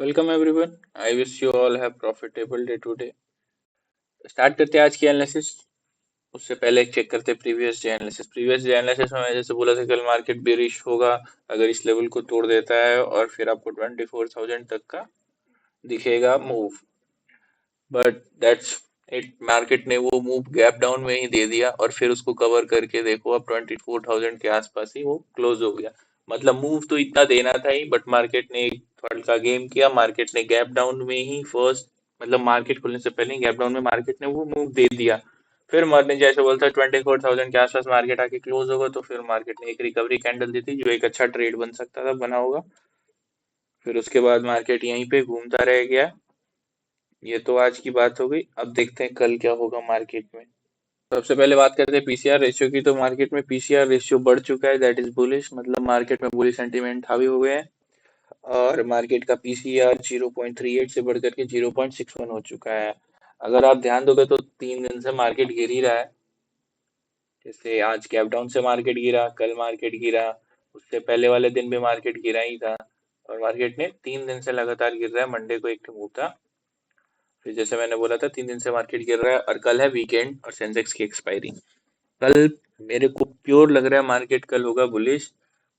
Welcome everyone. I wish you all have profitable day today. Start करते हैं आज की एनालिसिस। उससे पहले चेक करते हैं प्रीवियस डे एनालिसिस में मैं जैसे बोला था कल मार्केट बेरिश होगा अगर इस लेवल को तोड़ देता है और फिर आपको 24,000 तक का दिखेगा move. But that's it, market ने वो मूव गैप डाउन में ही दे दिया और फिर उसको कवर करके देखो अब 24,000 के आसपास ही वो क्लोज हो गया। मतलब मूव तो इतना देना था ही, बट मार्केट ने एक थोड़ा सा गेम किया। मार्केट ने गैप डाउन में ही फर्स्ट, मतलब मार्केट खुलने से पहले ही गैप डाउन में मार्केट ने वो मूव दे दिया। फिर मार्केट जैसे बोलता है 24,000 के आसपास मार्केट आके क्लोज होगा, तो फिर मार्केट ने एक रिकवरी कैंडल दी थी जो एक अच्छा ट्रेड बन सकता था, बना होगा। फिर उसके बाद मार्केट यहीं पे घूमता रह गया। ये तो आज की बात हो गई, अब देखते हैं कल क्या होगा मार्केट में। सबसे पहले बात करते हैं पीसीआर रेशियो की। तो मार्केट में पीसीआर रेशियो बढ़ चुका है, दैट इज बुलिश, मतलब मार्केट में बुलिश सेंटीमेंट हावी हो गए हैं। और मार्केट का पीसीआर 0.38 से बढ़ करके 0.61 हो चुका है। अगर आप ध्यान दोगे तो 3 दिन से मार्केट गिर ही रहा है। जैसे आज कैप डाउन से मार्केट गिरा, कल मार्केट गिरा, उससे पहले वाले दिन भी मार्केट गिरा ही था। और मार्केट ने 3 दिन से लगातार गिर रहा है। मंडे को एक मूव था, फिर जैसे मैंने बोला था 3 दिन से मार्केट गिर रहा है और कल है वीकेंड और सेंसेक्स की एक्सपायरी। कल मेरे को प्योर लग रहा है मार्केट कल होगा बुलिश।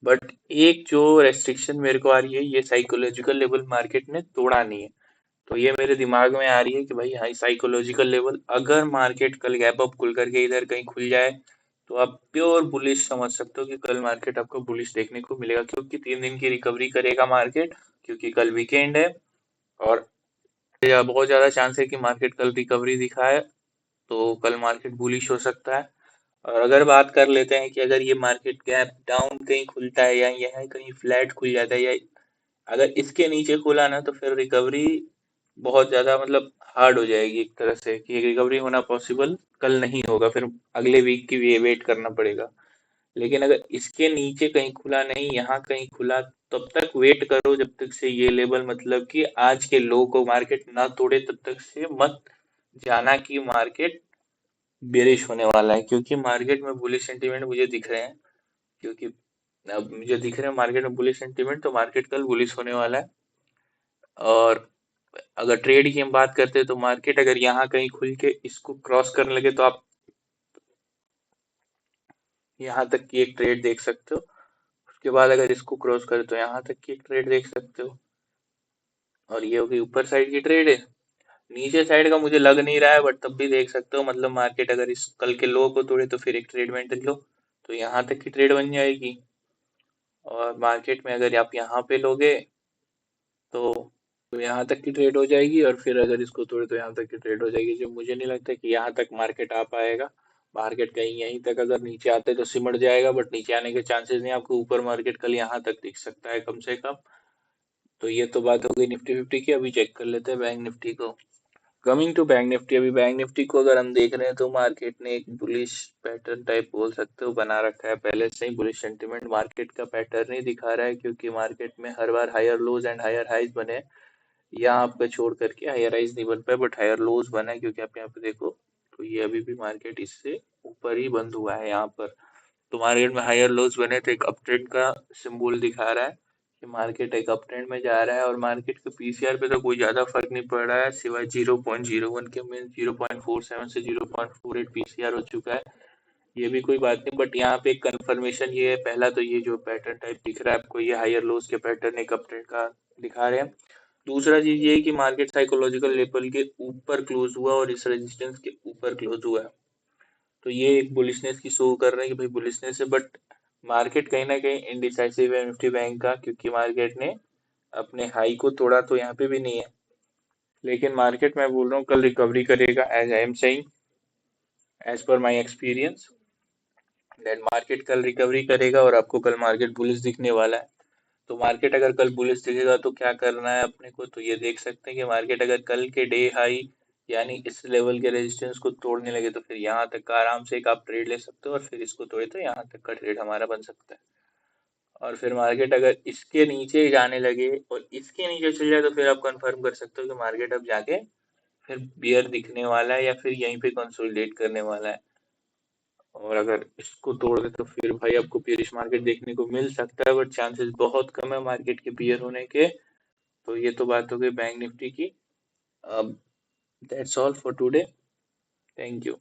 बट एक जो रेस्ट्रिक्शन मेरे को आ रही है, ये साइकोलॉजिकल लेवल मार्केट ने तोड़ा नहीं है। तो ये मेरे दिमाग में आ रही है कि भाई हाई साइकोलॉजिकल लेवल, अगर मार्केट कल गैप अप खुल करके इधर कहीं खुल जाए तो आप प्योर बुलिश समझ सकते हो कि कल मार्केट आपको बुलिश देखने को मिलेगा, क्योंकि 3 दिन की रिकवरी करेगा मार्केट, क्योंकि कल वीकेंड है। और बहुत ज्यादा चांस है कि मार्केट कल रिकवरी दिखाए, तो कल मार्केट बुलिश हो सकता है। और अगर बात कर लेते हैं कि अगर ये मार्केट गैप डाउन कहीं खुलता है या यह कहीं फ्लैट खुल जाता है, या अगर इसके नीचे खुला ना, तो फिर रिकवरी बहुत ज्यादा मतलब हार्ड हो जाएगी एक तरह से, कि रिकवरी होना पॉसिबल कल नहीं होगा, फिर अगले वीक की भी वेट करना पड़ेगा। लेकिन अगर इसके नीचे कहीं खुला नहीं, यहाँ कहीं खुला, तब तक वेट करो जब तक से ये लेवल, मतलब कि आज के लो को मार्केट ना तोड़े तब तक से मत जाना कि मार्केट बेरिश होने वाला है, क्योंकि मार्केट में बुलिश सेंटीमेंट मुझे दिख रहे हैं। क्योंकि अब मुझे दिख रहे हैं मार्केट में बुलिश सेंटीमेंट, तो मार्केट कल बुलिश होने वाला है। और अगर ट्रेड की हम बात करते हैं तो मार्केट अगर यहाँ कहीं खुल के इसको क्रॉस करने लगे तो आप यहाँ तक की एक ट्रेड देख सकते हो। उसके बाद अगर इसको क्रॉस करे तो यहाँ तक की एक ट्रेड देख सकते हो। और ये होगी ऊपर साइड की ट्रेड है। नीचे साइड का मुझे लग नहीं रहा है, बट तब भी देख सकते हो, मतलब मार्केट अगर इस कल के लो को तोड़े तो फिर एक ट्रेड में एंट्री लो, तो यहाँ तक की ट्रेड बन जाएगी। और मार्केट में अगर आप यहाँ पे लोगे तो यहाँ तक की ट्रेड हो जाएगी, और फिर अगर इसको तोड़े तो यहाँ तक की ट्रेड हो जाएगी, जो मुझे नहीं लगता कि यहाँ तक मार्केट आ पाएगा। मार्केट कहीं यहीं तक अगर नीचे आते तो सिमट जाएगा, बट नीचे आने के चांसेस नहीं। आपको ऊपर मार्केट कल यहाँ तक दिख सकता है कम से कम। तो ये तो बात हो गई निफ्टी फिफ्टी की। अभी चेक कर लेते हैं बैंक निफ्टी को। कमिंग टू बैंक निफ्टी, अभी बैंक निफ्टी को अगर हम देख रहे हैं तो मार्केट ने एक बुलिश पैटर्न टाइप बोल सकते हो बना रखा है पहले से ही। बुलिश सेंटीमेंट मार्केट का पैटर्न ही दिखा रहा है, क्योंकि मार्केट में हर बार higher lows and higher highs बने। यहाँ पे छोड़ करके हायर हाइज नहीं बन पाए, बट हायर लोज बना है, क्योंकि आप यहाँ पे देखो तो ये अभी भी मार्केट इससे ऊपर ही बंद हुआ है यहाँ पर। तो मार्केट में हायर लोज बने तो एक अप ट्रेंड का सिंबल दिखा रहा है कि मार्केट एक अप ट्रेंड में जा रहा है। और मार्केट के पीसीआर पे तो कोई ज्यादा फर्क नहीं पड़ रहा है, सिवाय 0.01 के, मीन 0.47 से 0.48 पीसीआर हो चुका है। ये भी कोई बात नहीं, बट यहाँ पे एक कंफर्मेशन ये है, पहला तो ये जो पैटर्न टाइप दिख रहा है आपको, ये हायर लोज के पैटर्न एक अप ट्रेंड का दिखा रहे हैं। दूसरा चीज ये है कि मार्केट साइकोलॉजिकल लेवल के ऊपर क्लोज हुआ और इस रेजिस्टेंस के ऊपर क्लोज हुआ है। तो ये एक बुलिशनेस की शो कर रहे हैं कि भाई बुलिशनेस है, बट मार्केट कहीं ना कहीं इनडिसाइसिव है निफ्टी बैंक का, क्योंकि मार्केट ने अपने हाई को तोड़ा तो यहाँ पे भी नहीं है। लेकिन मार्केट मैं बोल रहा हूँ कल रिकवरी करेगा, as I am saying, as per my experience, that market कल रिकवरी करेगा और आपको कल मार्केट बुलिश दिखने वाला है। तो मार्केट अगर कल बुलिश दिखेगा तो क्या करना है अपने को, तो ये देख सकते हैं कि मार्केट अगर कल के डे हाई यानी इस लेवल के रेजिस्टेंस को तोड़ने लगे तो फिर यहाँ तक का आराम से एक आप ट्रेड ले सकते हो, और फिर इसको तोड़े तो यहाँ तक का ट्रेड हमारा बन सकता है। और फिर मार्केट अगर इसके नीचे जाने लगे और इसके नीचे चल जाए तो फिर आप कंफर्म कर सकते हो कि मार्केट अब जाके फिर बियर दिखने वाला है या फिर यहीं पे कंसोलिडेट करने वाला है। और अगर इसको तोड़ दे तो फिर भाई आपको बेरिश मार्केट देखने को मिल सकता है, बट चांसेस बहुत कम है मार्केट के बियर होने के। तो ये तो बात हो गई बैंक निफ्टी की। अब that's all for today. Thank you.